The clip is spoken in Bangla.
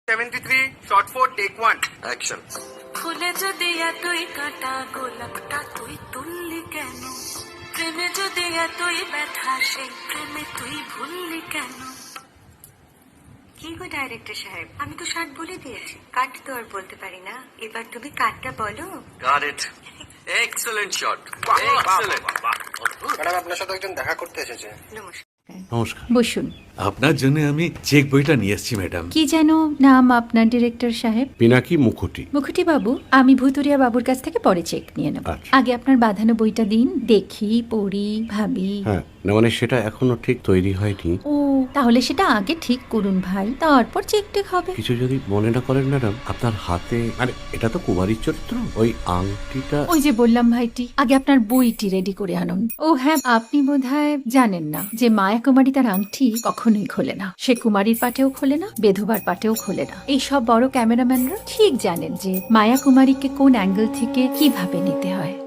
73 shot 4 take 1 অ্যাকশন। ফুলে যদি এতই কাটা গোলাপটা তুই তুললি কেন? প্রেমে যদি এতই ব্যথা সেই প্রেমে তুই ভুললি কেন? কি গো ডাইরেক্টর সাহেব, আমি তো 60 বলে দিয়েছি, কাট তো আর বলতে পারি না, এবার তুমি কাটটা বলো। Got it. এক্সেলেন্ট শট, বাহ, বাহ, এক্সেলেন্ট। বাহ, বাহ, বাহ। ম্যাডাম আপনার সাথে একজন দেখা করতে এসেছে। নমস্কার। নমস্কার। বসুন। আপনার জন্য আমি চেক বইটা নিয়ে এসেছি ম্যাডাম। কি যেন নাম আপনার ডিরেক্টর সাহেব? পিনাকি মুখোটি। মুখুটি বাবু, আমি ভুতুরিয়া বাবুর কাছ থেকে পরে চেক নিয়ে নেব। আচ্ছা। আগে আপনার বাঁধানো বইটা দিন, দেখি, পড়ি, ভাবি। হ্যাঁ, না মানে সেটা এখনো ঠিক তৈরি হয়নি। ও, তাহলে সেটা আগে ঠিক করুন ভাই, তারপর চেক টেক হবে। কিছু যদি মনে না করেন ম্যাডাম, আপনার হাতে, আরে এটা তো কুমারীর চরিত্র, ওই আংটিটা। ওই যে বললাম ভাইটি, আগে আপনার বইটি রেডি করে আনুন। ও হ্যাঁ, আপনি বোধহয় জানেন না যে মায়া কুমারী তার আংটি কখনোই খোলে না। সে কুমারীর পাটেও খোলে না, বেধবার পাটেও খোলে না। এই সব বড় ক্যামেরাম্যানরা ঠিক জানেন যে মায়া কুমারীকে কোন অ্যাঙ্গেল থেকে কিভাবে নিতে হয়।